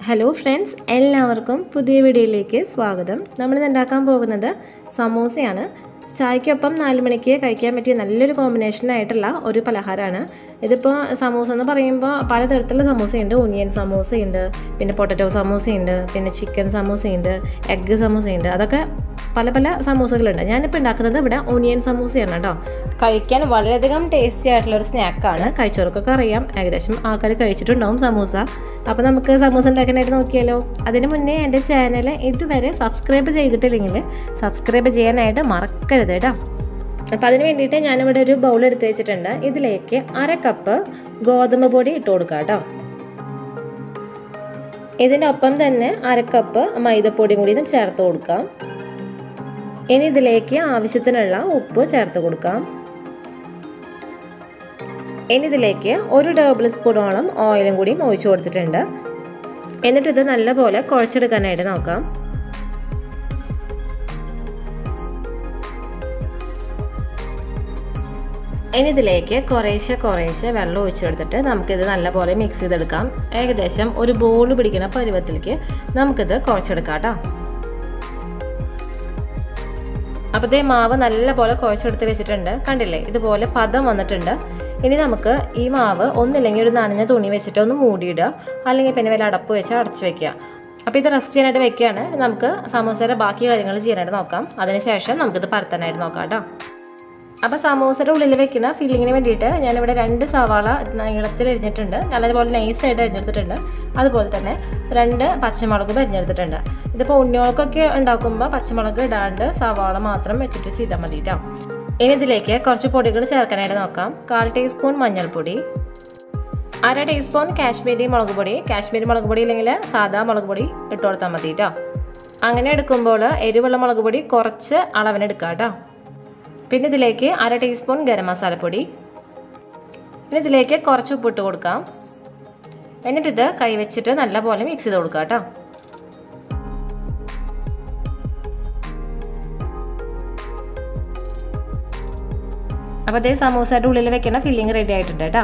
Hello friends, എല്ലാവർക്കും പുതിയ വീഡിയോയിലേക്ക് സ്വാഗതം. നമ്മളിന്ന് ഉണ്ടാക്കാൻ പോകുന്നത് സമോസയാണ്. ചായക്കൊപ്പം 4 മണിക്ക് കഴിക്കാൻ പറ്റിയ നല്ലൊരു കോമ്പിനേഷനായിട്ടുള്ള ഒരു പലഹാരമാണ്. ഇതിപ്പോൾ സമോസ എന്ന് പറയുമ്പോൾ പലതരത്തിലുള്ള സമോസയുണ്ട്. ഒനിയൻ സമോസയുണ്ട്, പിന്നെ പൊട്ടറ്റോ സമോസയുണ്ട്, പിന്നെ ചിക്കൻ സമോസയുണ്ട്, എഗ്ഗ് സമോസയുണ്ട്. അതൊക്കെ പല പല സമോസകളുണ്ട്. ഞാനിപ്പോൾ ഉണ്ടാക്കുന്നത് ഇവിടെ ഒനിയൻ സമോസയാണ് കേട്ടോ. കഴിക്കാൻ വളരെയധികം ടേസ്റ്റി ആയിട്ടുള്ളൊരു സ്നാക്കാണ്. കഴിച്ചവർക്കൊക്കെ അറിയാം, ഏകദേശം ആൾക്കാർ കഴിച്ചിട്ടുണ്ടാവും സമോസ. അപ്പോൾ നമുക്ക് സമോസ ഉണ്ടാക്കാനായിട്ട് നോക്കിയാലോ. അതിന് മുന്നേ എൻ്റെ ചാനൽ ഇതുവരെ സബ്സ്ക്രൈബ് ചെയ്തിട്ടില്ലെങ്കിൽ സബ്സ്ക്രൈബ് ചെയ്യാനായിട്ട് മറക്കരുത് കേട്ടോ. അപ്പോൾ അതിന് വേണ്ടിയിട്ട് ഞാനിവിടെ ഒരു ബൗൾ എടുത്ത് വെച്ചിട്ടുണ്ട്. ഇതിലേക്ക് 1/2 കപ്പ് ഗോതമ്പ് പൊടി ഇട്ട് കൊടുക്കാം കേട്ടോ. ഇതിൻ്റെ ഒപ്പം തന്നെ 1/2 കപ്പ് മൈദപ്പൊടിയും കൂടി ഇതും ചേർത്ത് കൊടുക്കാം. ഇനി ഇതിലേക്ക് ആവശ്യത്തിനുള്ള ഉപ്പ് ചേർത്ത് കൊടുക്കാം. ഇനി ഇതിലേക്ക് 1 ടേബിൾ സ്പൂണോളം ഓയിലും കൂടി ഒഴിച്ചു കൊടുത്തിട്ടുണ്ട്. എന്നിട്ടിത് നല്ലപോലെ കുഴച്ചെടുക്കാനായിട്ട് നോക്കാം. ഇനി ഇതിലേക്ക് കുറേശ്ശെ വെള്ളം ഒഴിച്ചെടുത്തിട്ട് നമുക്കിത് നല്ലപോലെ മിക്സ് ചെയ്തെടുക്കാം. ഏകദേശം ഒരു ബോൾ പിടിക്കുന്ന പരുവത്തിലേക്ക് നമുക്കിത് കുഴച്ചെടുക്കാം കേട്ടോ. അപ്പോഴത്തെ മാവ് നല്ലപോലെ കുഴച്ചെടുത്ത് വെച്ചിട്ടുണ്ട്. കണ്ടില്ലേ, ഇതുപോലെ പദം വന്നിട്ടുണ്ട്. ഇനി നമുക്ക് ഈ മാവ് ഒന്നില്ലെങ്കിൽ ഒരു നനഞ്ഞ തുണി വെച്ചിട്ട് ഒന്ന് മൂടിയിടുക, അല്ലെങ്കിൽ പിന്നെ വല്ല അടപ്പ് വെച്ച് അടച്ചു വെക്കുക. അപ്പോൾ ഇത് റെസ്റ്റ് ചെയ്യാനായിട്ട് വെക്കുകയാണ്. നമുക്ക് സമോസയുടെ ബാക്കി കാര്യങ്ങൾ ചെയ്യാനായിട്ട് നോക്കാം. അതിനുശേഷം നമുക്കിത് പരത്താനായിട്ട് നോക്കാം കേട്ടോ. അപ്പോൾ സമോസയുടെ ഉള്ളിൽ വെക്കുന്ന ഫില്ലിങ്ങിന് വേണ്ടിയിട്ട് ഞാനിവിടെ 2 സവാള നീളത്തിൽ അരിഞ്ഞിട്ടുണ്ട്, നല്ലതുപോലെ നൈസായിട്ട് അരിഞ്ഞെടുത്തിട്ടുണ്ട്. അതുപോലെ തന്നെ 2 പച്ചമുളക് അരിഞ്ഞെടുത്തിട്ടുണ്ട്. ഇതിപ്പോൾ ഉണ്ണികൾക്കൊക്കെ ഉണ്ടാക്കുമ്പോൾ പച്ചമുളക് ഇടാണ്ട് സവാള മാത്രം വെച്ചിട്ട് ചെയ്താൽ മതി കേട്ടോ. ഇനി ഇതിലേക്ക് കുറച്ച് പൊടികൾ ചേർക്കാനായിട്ട് നോക്കാം. 1/4 ടീസ്പൂൺ മഞ്ഞൾപ്പൊടി, 1/2 ടീസ്പൂൺ കാശ്മീരി മുളക് പൊടി. കാശ്മീരി മുളക് പൊടി ഇല്ലെങ്കിൽ സാധാ മുളക് പൊടി ഇട്ട് കൊടുത്താൽ മതി കേട്ടോ. അങ്ങനെ എടുക്കുമ്പോൾ എരിവുള്ള മുളക് പൊടി കുറച്ച് അളവിനെടുക്കാം കേട്ടോ. പിന്നെ ഇതിലേക്ക് 1/2 ടീസ്പൂൺ ഗരം മസാലപ്പൊടി. പിന്നെ ഇതിലേക്ക് കുറച്ച് ഉപ്പിട്ട് കൊടുക്കാം. എന്നിട്ടിത് കൈവച്ചിട്ട് നല്ലപോലെ മിക്സ് ചെയ്ത് കൊടുക്കാം കേട്ടോ. അപ്പോൾ അതേ സമൂസയുടെ ഉള്ളിൽ വെക്കുന്ന ഫില്ലിങ് റെഡി ആയിട്ടുണ്ട് കേട്ടോ.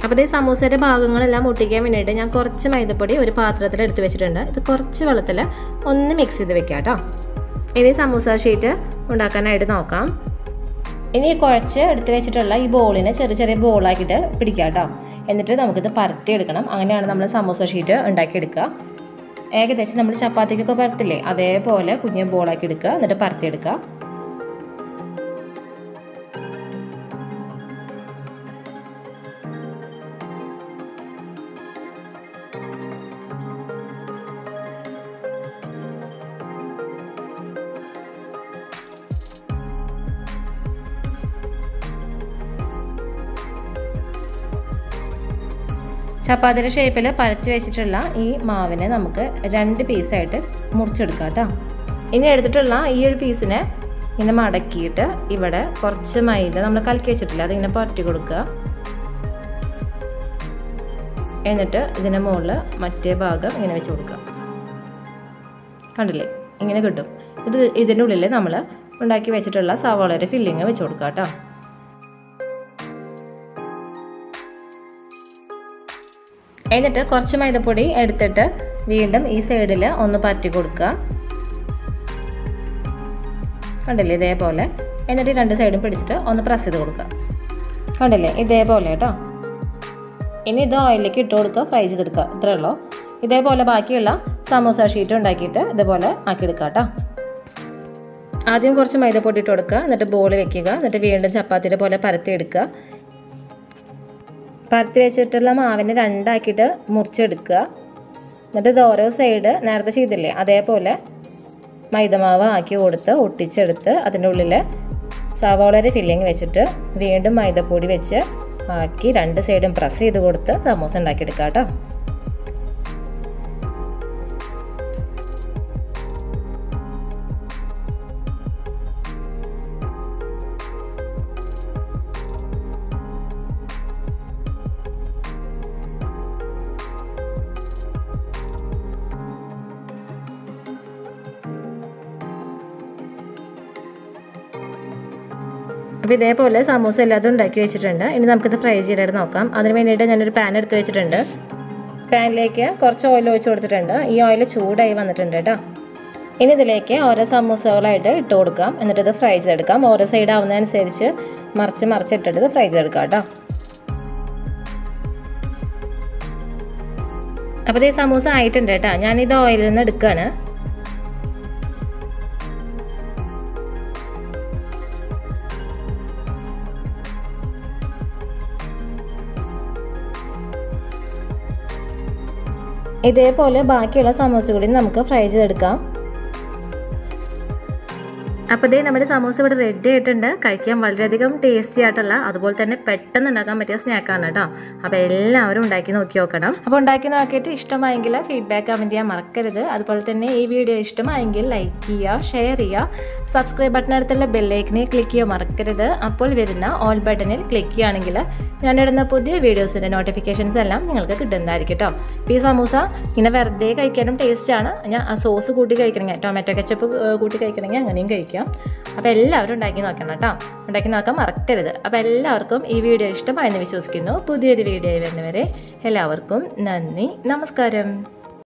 അപ്പോൾ അതേ സമൂസയുടെ ഭാഗങ്ങളെല്ലാം ഒട്ടിക്കാൻ വേണ്ടിയിട്ട് ഞാൻ കുറച്ച് മൈദപ്പൊടി ഒരു പാത്രത്തിൽ എടുത്ത് വെച്ചിട്ടുണ്ട്. ഇത് കുറച്ച് വെള്ളത്തിൽ ഒന്ന് മിക്സ് ചെയ്ത് വെക്കാം കേട്ടോ. ഇനി സമൂസ ഷീറ്റ് ഉണ്ടാക്കാനായിട്ട് നോക്കാം. ഇനി കുഴച്ച് എടുത്ത് വെച്ചിട്ടുള്ള ഈ ബോളിനെ ചെറിയ ബോളാക്കിയിട്ട് പിടിക്കാം കേട്ടോ. എന്നിട്ട് നമുക്കിത് പരത്തിയെടുക്കണം. അങ്ങനെയാണ് നമ്മൾ സമൂസ ഷീറ്റ് ഉണ്ടാക്കിയെടുക്കുക. ഏകദേശം നമ്മൾ ചപ്പാത്തിക്കൊക്കെ പരത്തില്ലേ, അതേപോലെ കുഞ്ഞ് ബോളാക്കി എടുക്കുക, എന്നിട്ട് പരത്തിയെടുക്കുക. ചപ്പാത്തിയുടെ ഷേപ്പിൽ പരത്തി വെച്ചിട്ടുള്ള ഈ മാവിനെ നമുക്ക് 2 പീസായിട്ട് മുറിച്ചെടുക്കാം കേട്ടോ. ഇനി എടുത്തിട്ടുള്ള ഈ ഒരു പീസിനെ ഇങ്ങനെ മടക്കിയിട്ട് ഇവിടെ കുറച്ച് മൈദ നമ്മൾ കലക്കി വെച്ചിട്ടില്ല, അതിങ്ങനെ പുരട്ടി കൊടുക്കുക. എന്നിട്ട് ഇതിൻ്റെ മുകളിൽ മറ്റേ ഭാഗം ഇങ്ങനെ വെച്ച് കൊടുക്കുക. കണ്ടില്ലേ, ഇങ്ങനെ കിട്ടും. ഇതിൻ്റെ ഉള്ളിൽ നമ്മൾ ഉണ്ടാക്കി വെച്ചിട്ടുള്ള സവാളയുടെ ഫില്ലിങ് വെച്ച് കൊടുക്കുക കേട്ടോ. എന്നിട്ട് കുറച്ച് മൈദപ്പൊടി എടുത്തിട്ട് വീണ്ടും ഈ സൈഡിൽ ഒന്ന് പരത്തി കൊടുക്കുക. കണ്ടില്ലേ, ഇതേപോലെ. എന്നിട്ട് 2 സൈഡും പിടിച്ചിട്ട് ഒന്ന് പ്രസ് ചെയ്ത് കൊടുക്കുക. കണ്ടില്ലേ, ഇതേപോലെ കേട്ടോ. ഇനി ഇത് ഓയിലിലേക്ക് ഇട്ട് കൊടുക്കുക, ഫ്രൈ ചെയ്തെടുക്കുക. ഇത്രയേ ഉള്ളൂ. ഇതേപോലെ ബാക്കിയുള്ള സമോസ ഷീറ്റ് ഉണ്ടാക്കിയിട്ട് ഇതേപോലെ ആക്കിയെടുക്കുക കേട്ടോ. ആദ്യം കുറച്ച് മൈദപ്പൊടി ഇട്ട് കൊടുക്കുക, എന്നിട്ട് ബോൾ വെക്കുക, എന്നിട്ട് വീണ്ടും ചപ്പാത്തിയുടെ പോലെ പരത്തിയെടുക്കുക. പരത്തി വെച്ചിട്ടുള്ള മാവിനെ 2 ആക്കിയിട്ട് മുറിച്ചെടുക്കുക. എന്നിട്ട് ഇത് ഓരോ സൈഡ് നേരത്തെ ചെയ്തില്ലേ അതേപോലെ മൈദമാവ് ആക്കി കൊടുത്ത് ഒട്ടിച്ചെടുത്ത് അതിൻ്റെ ഉള്ളിൽ സവാളയുടെ ഫില്ലിങ് വെച്ചിട്ട് വീണ്ടും മൈദപ്പൊടി വെച്ച് ആക്കി 2 സൈഡും പ്രസ് ചെയ്ത് കൊടുത്ത് സമോസ ഉണ്ടാക്കിയെടുക്കുക കേട്ടോ. അപ്പോൾ ഇതേപോലെ സമൂസ എല്ലാതും ഉണ്ടാക്കി വെച്ചിട്ടുണ്ട്. ഇനി നമുക്കിത് ഫ്രൈ ചെയ്തിട്ട് നോക്കാം. അതിന് വേണ്ടിയിട്ട് ഞാനൊരു പാൻ എടുത്ത് വെച്ചിട്ടുണ്ട്. പാനിലേക്ക് കുറച്ച് ഓയിൽ ഒഴിച്ച് കൊടുത്തിട്ടുണ്ട്. ഈ ഓയിൽ ചൂടായി വന്നിട്ടുണ്ട് കേട്ടോ. ഇനി ഇതിലേക്ക് ഓരോ സമൂസകളായിട്ട് ഇട്ട് കൊടുക്കാം. എന്നിട്ട് ഇത് ഫ്രൈ ചെയ്തെടുക്കാം. ഓരോ സൈഡ് ആവുന്നതനുസരിച്ച് മറിച്ചിട്ടിട്ട് ഇത് ഫ്രൈ ചെയ്തെടുക്കാം കേട്ടോ. അപ്പോൾ ഈ സമൂസ ആയിട്ടുണ്ട് കേട്ടോ. ഞാനിത് ഓയിലിൽ നിന്ന് എടുക്കുകയാണ്. ഇതേപോലെ ബാക്കിയുള്ള സമൂസ കൂടി നമുക്ക് ഫ്രൈ ചെയ്തെടുക്കാം. അപ്പോൾ ഇതേ നമ്മുടെ സമൂസ ഇവിടെ റെഡി ആയിട്ടുണ്ട്. കഴിക്കാൻ വളരെയധികം ടേസ്റ്റി ആയിട്ടുള്ള അതുപോലെ തന്നെ പെട്ടെന്ന് ഉണ്ടാക്കാൻ പറ്റിയ സ്നാക്കാണ് കേട്ടോ. അപ്പോൾ എല്ലാവരും ഉണ്ടാക്കി നോക്കണം. അപ്പോൾ ഉണ്ടാക്കി നോക്കിയിട്ട് ഇഷ്ടമായെങ്കിൽ ഫീഡ്ബാക്ക് കമൻറ്റ് ചെയ്യാൻ മറക്കരുത്. അതുപോലെ തന്നെ ഈ വീഡിയോ ഇഷ്ടമായെങ്കിൽ ലൈക്ക് ചെയ്യുക, ഷെയർ ചെയ്യുക, സബ്സ്ക്രൈബ് ബട്ടണടുത്തുള്ള ബെല്ലൈക്കനെ ക്ലിക്ക് ചെയ്യുക മറക്കരുത്. അപ്പോൾ വരുന്ന ഓൾ ബട്ടണിൽ ക്ലിക്ക് ചെയ്യുകയാണെങ്കിൽ ഞാനിടുന്ന പുതിയ വീഡിയോസിൻ്റെ നോട്ടിഫിക്കേഷൻസ് എല്ലാം നിങ്ങൾക്ക് കിട്ടുന്നതായിരിക്കും കേട്ടോ. ഈ സമൂസ ഇങ്ങനെ വെറുതെ കഴിക്കാനും ടേസ്റ്റാണ്. ഞാൻ സോസ് കൂട്ടി കഴിക്കണമെങ്കിൽ ടൊമാറ്റോ കെച്ചപ്പ് കൂട്ടി കഴിക്കണമെങ്കിൽ അങ്ങനെയും കഴിക്കാം. അപ്പോൾ എല്ലാവരും ഉണ്ടാക്കി നോക്കണം കേട്ടോ. ഉണ്ടാക്കി നോക്കാൻ മറക്കരുത്. അപ്പോൾ എല്ലാവർക്കും ഈ വീഡിയോ ഇഷ്ടമായെന്ന് വിശ്വസിക്കുന്നു. പുതിയൊരു വീഡിയോ വരുന്നവരെ എല്ലാവർക്കും നന്ദി, നമസ്കാരം.